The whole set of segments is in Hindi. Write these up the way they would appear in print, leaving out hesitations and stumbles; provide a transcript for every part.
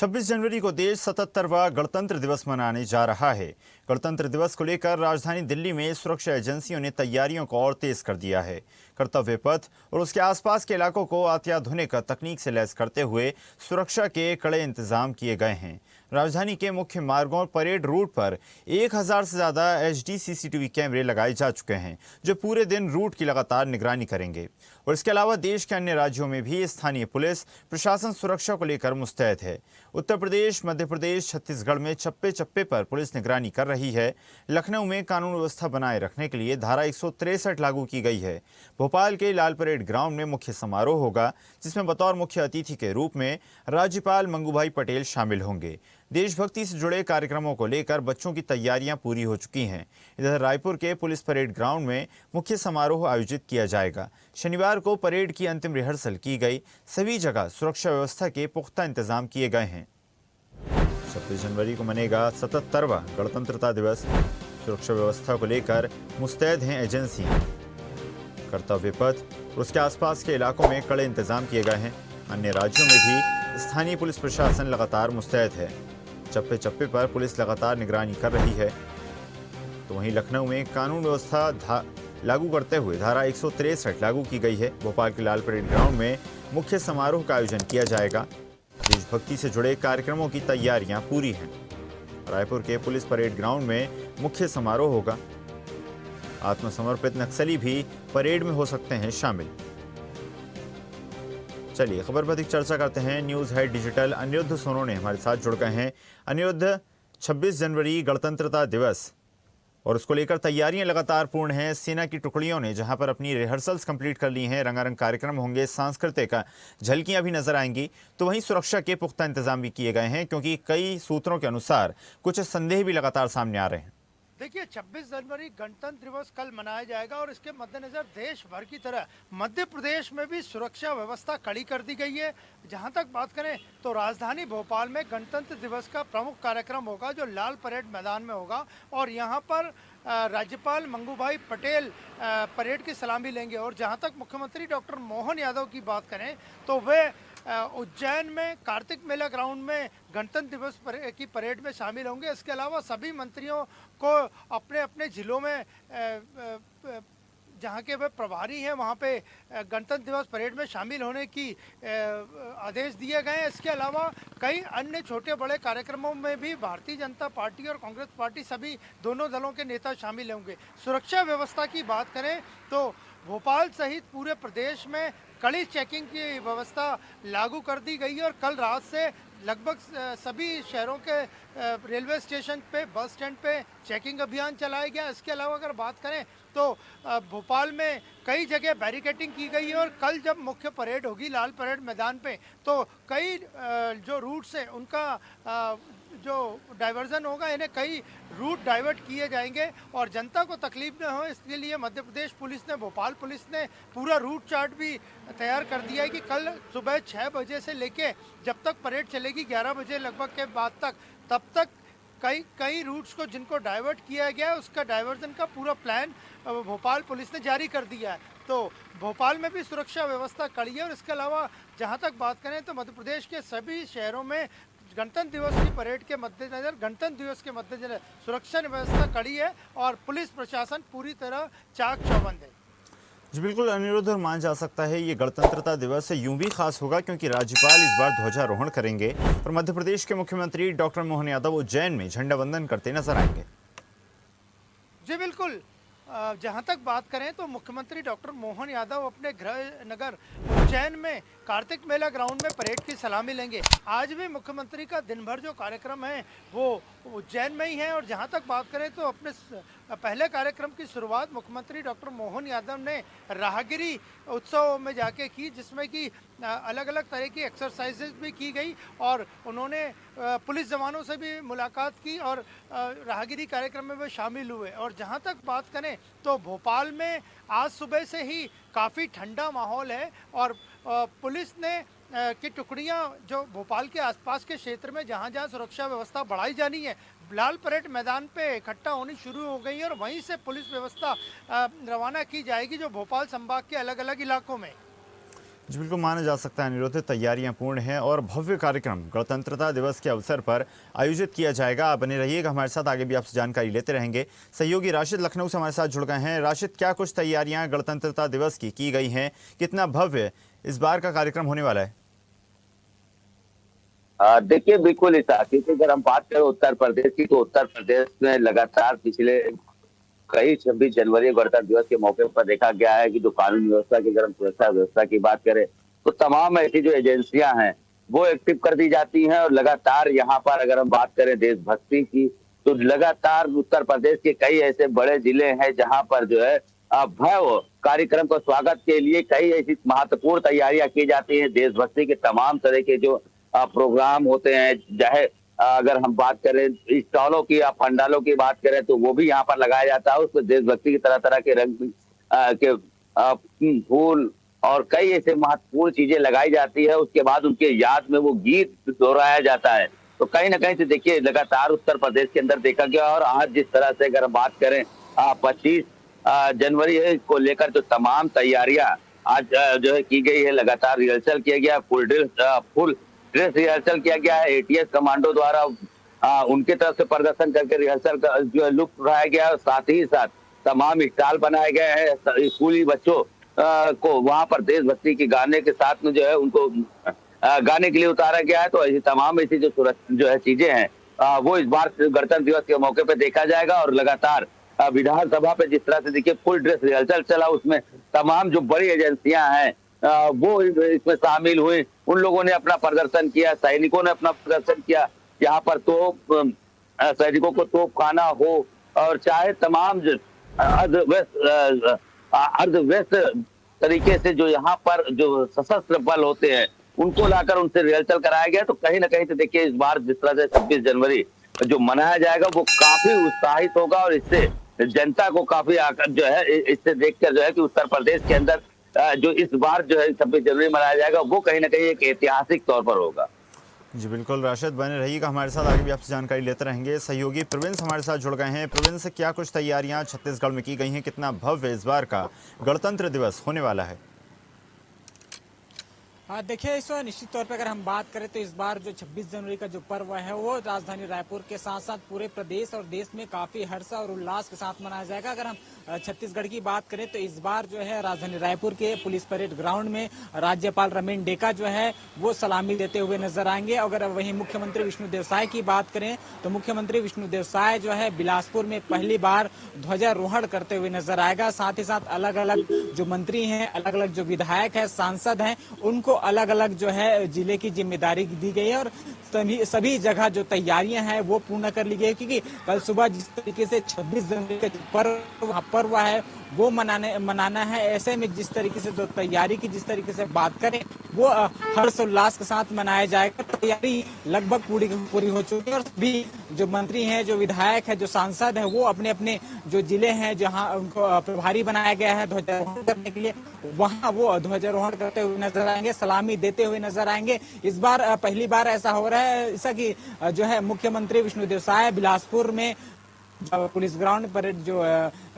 26 जनवरी को देश 77वां गणतंत्र दिवस मनाने जा रहा है। गणतंत्र दिवस को लेकर राजधानी दिल्ली में सुरक्षा एजेंसियों ने तैयारियों को और तेज कर दिया है। कर्तव्य पथ और उसके आसपास के इलाकों को अत्याधुनिक तकनीक से लैस करते हुए सुरक्षा के कड़े इंतजाम किए गए हैं। राजधानी के मुख्य मार्गों और परेड रूट पर 1000 से ज्यादा HD CCTV कैमरे लगाए जा चुके हैं, जो पूरे दिन रूट की लगातार निगरानी करेंगे। और इसके अलावा देश के अन्य राज्यों में भी स्थानीय पुलिस प्रशासन सुरक्षा को लेकर मुस्तैद है। उत्तर प्रदेश, मध्य प्रदेश, छत्तीसगढ़ में चप्पे चप्पे पर पुलिस निगरानी कर रही है। लखनऊ में कानून व्यवस्था बनाए रखने के लिए धारा 163 लागू की गई है। भोपाल के लाल परेड ग्राउंड में मुख्य समारोह होगा, जिसमें बतौर मुख्य अतिथि के रूप में राज्यपाल मंगूभाई पटेल शामिल होंगे। देशभक्ति से जुड़े कार्यक्रमों को लेकर बच्चों की तैयारियां पूरी हो चुकी हैं। इधर रायपुर के पुलिस परेड ग्राउंड में मुख्य समारोह आयोजित किया जाएगा। शनिवार को परेड की अंतिम रिहर्सल की गई। सभी जगह सुरक्षा व्यवस्था के पुख्ता इंतजाम किए गए हैं। 26 जनवरी को मनेगा 77वां गणतंत्रता दिवस। सुरक्षा व्यवस्था को लेकर मुस्तैद हैं एजेंसियां। कर्तव्य पथ और उसके आसपास के इलाकों में कड़े इंतजाम किए गए हैं। अन्य राज्यों में भी स्थानीय पुलिस प्रशासन लगातार मुस्तैद है। चप्पे चप्पे पर पुलिस लगातार निगरानी कर रही है। तो वहीं लखनऊ में कानून व्यवस्था लागू करते हुए धारा 163 लागू की गई है। भोपाल के लाल परेड ग्राउंड में मुख्य समारोह का आयोजन किया जाएगा। देशभक्ति से जुड़े कार्यक्रमों की तैयारियां पूरी हैं। रायपुर के पुलिस परेड ग्राउंड में मुख्य समारोह होगा। आत्मसमर्पित नक्सली भी परेड में हो सकते हैं शामिल। चलिए खबर पर अधिक चर्चा करते हैं। News head digital Aniruddha Sonone हमारे साथ जुड़ गए हैं। अनिरुद्ध, 26 जनवरी गणतंत्रता दिवस और उसको लेकर तैयारियां लगातार पूर्ण हैं। सेना की टुकड़ियों ने जहां पर अपनी रिहर्सल्स कंप्लीट कर ली हैं, रंगारंग कार्यक्रम होंगे, सांस्कृतिक झलकियां भी नजर आएंगी, तो वहीं सुरक्षा के पुख्ता इंतजाम भी किए गए हैं, क्योंकि कई सूत्रों के अनुसार कुछ संदेह भी लगातार सामने आ रहे हैं। देखिए, 26 जनवरी गणतंत्र दिवस कल मनाया जाएगा और इसके मद्देनजर देश भर की तरह मध्य प्रदेश में भी सुरक्षा व्यवस्था कड़ी कर दी गई है। जहां तक बात करें तो राजधानी भोपाल में गणतंत्र दिवस का प्रमुख कार्यक्रम होगा, जो लाल परेड मैदान में होगा और यहां पर राज्यपाल मंगूभाई पटेल परेड की सलामी लेंगे। और जहां तक मुख्यमंत्री डॉक्टर मोहन यादव की बात करें तो वे उज्जैन में कार्तिक मेला ग्राउंड में गणतंत्र दिवस की परेड में शामिल होंगे। इसके अलावा सभी मंत्रियों को अपने अपने जिलों में जहाँ के वे प्रभारी हैं वहाँ पे गणतंत्र दिवस परेड में शामिल होने की आदेश दिए गए हैं। इसके अलावा कई अन्य छोटे बड़े कार्यक्रमों में भी भारतीय जनता पार्टी और कांग्रेस पार्टी सभी दोनों दलों के नेता शामिल होंगे। सुरक्षा व्यवस्था की बात करें तो भोपाल सहित पूरे प्रदेश में कड़ी चेकिंग की व्यवस्था लागू कर दी गई है और कल रात से लगभग सभी शहरों के रेलवे स्टेशन पे, बस स्टैंड पे चेकिंग अभियान चलाया गया। इसके अलावा अगर बात करें तो भोपाल में कई जगह बैरिकेडिंग की गई है और कल जब मुख्य परेड होगी लाल परेड मैदान पे तो कई जो रूट्स हैं उनका जो डाइवर्जन होगा, इन्हें कई रूट डाइवर्ट किए जाएंगे और जनता को तकलीफ न हो इसके लिए मध्य प्रदेश पुलिस ने, भोपाल पुलिस ने पूरा रूट चार्ट भी तैयार कर दिया है कि कल सुबह 6 बजे से लेके जब तक परेड चलेगी 11 बजे लगभग के बाद तक, तब तक कई रूट्स को जिनको डाइवर्ट किया गया है उसका डाइवर्जन का पूरा प्लान भोपाल पुलिस ने जारी कर दिया है। तो भोपाल में भी सुरक्षा व्यवस्था कड़ी है और इसके अलावा जहां तक बात करें तो मध्य प्रदेश के सभी शहरों में गणतंत्र दिवस की परेड के मद्देनजर, गणतंत्र दिवस के मद्देनजर सुरक्षा व्यवस्था कड़ी है और पुलिस प्रशासन पूरी तरह चाक चौबंद है। जी बिल्कुल अनिरुद्ध, और मान जा सकता है ये गणतंत्रता दिवस यूं भी खास होगा क्योंकि राज्यपाल इस बार ध्वजारोहण करेंगे और मध्य प्रदेश के मुख्यमंत्री डॉक्टर मोहन यादव उज्जैन में झंडा वंदन करते नजर आएंगे। जी बिल्कुल, जहां तक बात करें तो मुख्यमंत्री डॉक्टर मोहन यादव अपने गृह नगर उज्जैन में कार्तिक मेला ग्राउंड में परेड की सलामी लेंगे। आज भी मुख्यमंत्री का दिन भर जो कार्यक्रम है वो उज्जैन में ही है और जहां तक बात करें तो अपने पहले कार्यक्रम की शुरुआत मुख्यमंत्री डॉक्टर मोहन यादव ने राहगिरी उत्सव में जाके की, जिसमें कि अलग अलग तरह की एक्सरसाइजेज भी की गई और उन्होंने पुलिस जवानों से भी मुलाकात की और राहगिरी कार्यक्रम में वे शामिल हुए। और जहां तक बात करें तो भोपाल में आज सुबह से ही काफ़ी ठंडा माहौल है और पुलिस ने की टुकड़ियां जो भोपाल के आसपास के क्षेत्र में जहां जहां सुरक्षा व्यवस्था बढ़ाई जानी है लाल परेड मैदान पे इकट्ठा होनी शुरू हो गई है और वहीं से पुलिस व्यवस्था रवाना की जाएगी जो भोपाल संभाग के अलग अलग इलाकों में। जी बिल्कुल, माना जा सकता है अनिरुद्ध, तैयारियां पूर्ण हैं और भव्य कार्यक्रम गणतंत्रता दिवस के अवसर पर आयोजित किया जाएगा। आप बने रहिएगा हमारे साथ, आगे भी आपसे जानकारी लेते रहेंगे। सहयोगी राशिद लखनऊ से हमारे साथ जुड़ गए हैं। राशिद, क्या कुछ तैयारियां गणतंत्रता दिवस की गई हैं? कितना भव्य इस बार का कार्यक्रम होने वाला है? देखिए, बिल्कुल ऐसा, क्योंकि अगर हम बात करें उत्तर प्रदेश की, तो उत्तर प्रदेश में लगातार पिछले कई 26 जनवरी गणतंत्र दिवस के मौके पर देखा गया है कि जो कानून व्यवस्था की, अगर हम सुरक्षा व्यवस्था की बात करें, तो तमाम ऐसी जो एजेंसियां हैं वो एक्टिव कर दी जाती हैं। और लगातार यहाँ पर अगर हम बात करें देशभक्ति की, तो लगातार उत्तर प्रदेश के कई ऐसे बड़े जिले हैं जहां पर जो है भव्य कार्यक्रम को स्वागत के लिए कई ऐसी महत्वपूर्ण तैयारियां की जाती हैं। देशभक्ति के तमाम तरह के जो प्रोग्राम होते हैं, चाहे अगर हम बात करें स्टॉलों की या पंडालों की बात करें, तो वो भी यहाँ पर लगाया जाता है। उसमें देशभक्ति की तरह तरह के रंग के फूल और कई ऐसे महत्वपूर्ण चीजें लगाई जाती है। उसके बाद उनके याद में वो गीत दोहराया जाता है। तो कहीं ना कहीं से देखिए, लगातार उत्तर प्रदेश के अंदर देखा गया। और आज जिस तरह से अगर बात करें 25 जनवरी को लेकर जो तमाम तैयारियां आज जो है की गई है, लगातार रिहर्सल किया गया, फुल ड्रेस रिहर्सल किया गया है। एटीएस कमांडो द्वारा उनके तरफ से प्रदर्शन करके रिहर्सल का जो है लुत्फ उठाया गया है। साथ ही साथ तमाम स्टॉल बनाए गए हैं। स्कूली बच्चों को वहां पर देशभक्ति के गाने के साथ में जो है उनको गाने के लिए उतारा गया है। तो ऐसी तमाम ऐसी जो है चीजें हैं, वो इस बार गणतंत्र दिवस के मौके पे देखा जाएगा। और लगातार विधानसभा पे जिस तरह से देखिए फुल ड्रेस रिहर्सल चला, उसमें तमाम जो बड़ी एजेंसियां हैं वो इसमें शामिल हुई। उन लोगों ने अपना प्रदर्शन किया, सैनिकों ने अपना प्रदर्शन किया। यहाँ पर तो सैनिकों को तोप खाना हो और चाहे तमाम अर्धव्यस्त तरीके से जो यहाँ पर जो सशस्त्र बल होते हैं उनको लाकर उनसे रिहर्सल कराया गया। तो कहीं ना कहीं से देखिए, इस बार जिस तरह से 26 जनवरी जो मनाया जाएगा वो काफी उत्साहित होगा। और इससे जनता को काफी जो है इससे देखकर जो है कि उत्तर प्रदेश के अंदर जो इस बार जो है 26 जनवरी मनाया जाएगा वो कहीं ना कहीं एक ऐतिहासिक तौर पर होगा। जी बिल्कुल, राशिद बने रहिएगा हमारे साथ, आगे भी आपसे जानकारी लेते रहेंगे। सहयोगी प्रिंस हमारे साथ जुड़ गए हैं। प्रिंस, क्या कुछ तैयारियां छत्तीसगढ़ में की गई हैं? कितना भव्य इस बार का गणतंत्र दिवस होने वाला है? हाँ, देखिए, इस बार निश्चित तौर पर अगर हम बात करें तो इस बार जो 26 जनवरी का जो पर्व है वो राजधानी रायपुर के साथ साथ पूरे प्रदेश और देश में काफी हर्ष और उल्लास के साथ मनाया जाएगा। अगर हम छत्तीसगढ़ की बात करें तो इस बार जो है राजधानी रायपुर के पुलिस परेड ग्राउंड में राज्यपाल रमेन डेका जो है वो सलामी देते हुए नजर आएंगे। अगर वहीं मुख्यमंत्री विष्णुदेव साय की बात करें तो मुख्यमंत्री विष्णुदेव साय जो है बिलासपुर में पहली बार ध्वजारोहण करते हुए नजर आएगा। साथ ही साथ अलग अलग जो मंत्री हैं, अलग अलग जो विधायक है, सांसद हैं, उनको अलग अलग जो है जिले की जिम्मेदारी दी गई है। और सभी जगह जो तैयारियां हैं वो पूर्ण कर ली गई है, क्योंकि कल सुबह जिस तरीके से 26 जनवरी का पर्व है वो मनाना है। ऐसे में जिस तरीके से जो तैयारी की जिस तरीके से बात करें वो हर्षोल्लास के साथ मनाया जाएगा। तैयारी लगभग पूरी हो चुकी है और सभी जो मंत्री हैं, जो विधायक है, जो सांसद हैं, वो अपने अपने जो जिले हैं जहां उनको प्रभारी बनाया गया है ध्वजारोहण करने के लिए, वहां वो ध्वजारोहण करते हुए नजर आएंगे, सलामी देते हुए नजर आएंगे। इस बार पहली बार ऐसा हो रहा है ऐसा कि जो है मुख्यमंत्री विष्णुदेव साय बिलासपुर में पुलिस ग्राउंड पर जो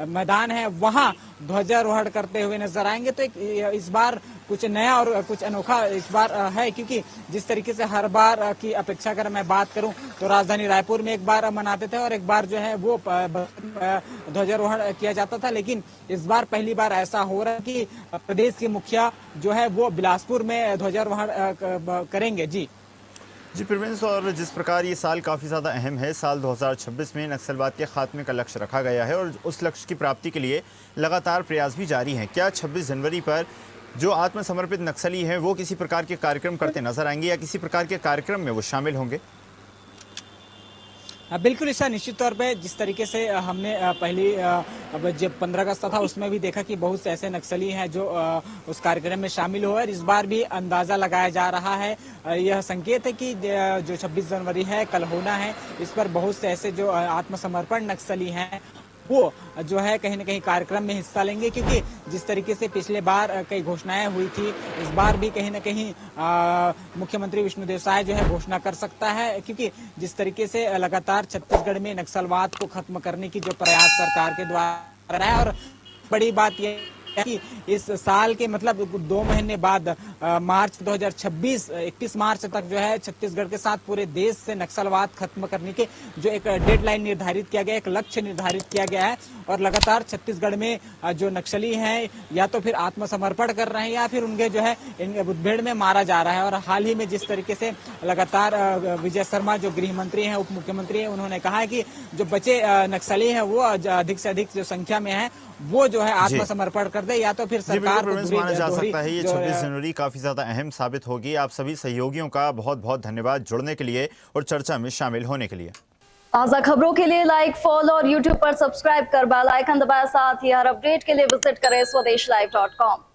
मैदान है वहां ध्वजारोहण करते हुए नजर आएंगे। तो इस बार कुछ नया और कुछ अनोखा इस बार है, क्योंकि जिस तरीके से हर बार की अपेक्षा अगर मैं बात करूं तो राजधानी रायपुर में एक बार मनाते थे और एक बार जो है वो ध्वजारोहण किया जाता था, लेकिन इस बार पहली बार ऐसा हो रहा है कि प्रदेश के मुखिया जो है वो बिलासपुर में ध्वजारोहण करेंगे। जी प्रिंस, और जिस प्रकार ये साल काफ़ी ज़्यादा अहम है, साल 2026 में नक्सलवाद के खात्मे का लक्ष्य रखा गया है और उस लक्ष्य की प्राप्ति के लिए लगातार प्रयास भी जारी हैं। क्या 26 जनवरी पर जो आत्मसमर्पित नक्सली हैं वो किसी प्रकार के कार्यक्रम करते नजर आएंगे या किसी प्रकार के कार्यक्रम में वो शामिल होंगे? बिल्कुल, इसका निश्चित तौर पे जिस तरीके से हमने पहली अब जब 15 अगस्त था उसमें भी देखा कि बहुत से ऐसे नक्सली हैं जो उस कार्यक्रम में शामिल हुए। इस बार भी अंदाजा लगाया जा रहा है, यह संकेत है कि जो 26 जनवरी है कल होना है, इस पर बहुत से ऐसे जो आत्मसमर्पण नक्सली हैं वो जो है कहीं ना कहीं कार्यक्रम में हिस्सा लेंगे, क्योंकि जिस तरीके से पिछले बार कई घोषणाएं हुई थी, इस बार भी कहीं ना कहीं मुख्यमंत्री विष्णुदेव साय जो है घोषणा कर सकता है, क्योंकि जिस तरीके से लगातार छत्तीसगढ़ में नक्सलवाद को खत्म करने की जो प्रयास सरकार के द्वारा है। और बड़ी बात यह कि इस साल के मतलब 2 महीने बाद मार्च 2026 31 मार्च तक जो है छत्तीसगढ़ के साथ पूरे देश से नक्सलवाद खत्म करने के जो एक डेडलाइन निर्धारित किया गया, एक लक्ष्य निर्धारित किया गया है। और लगातार छत्तीसगढ़ में जो नक्सली हैं या तो फिर आत्मसमर्पण कर रहे हैं या फिर उनके जो है मुठभेड़ में मारा जा रहा है। और हाल ही में जिस तरीके से लगातार विजय शर्मा जो गृह मंत्री हैं, उप मुख्यमंत्री हैं, उन्होंने कहा है कि जो बचे नक्सली हैं वो अधिक से अधिक जो संख्या में है वो जो है आत्मसमर्पण कर दे या तो फिर सरकार को माना जा सकता है। ये 26 जनवरी काफी ज्यादा अहम साबित होगी। आप सभी सहयोगियों का बहुत बहुत धन्यवाद जुड़ने के लिए और चर्चा में शामिल होने के लिए। ताज़ा खबरों के लिए लाइक, फॉलो और यूट्यूब पर सब्सक्राइब कर बेल आइकन दबाएं। साथ ही हर अपडेट के लिए विजिट करें स्वदेशलाइव.com।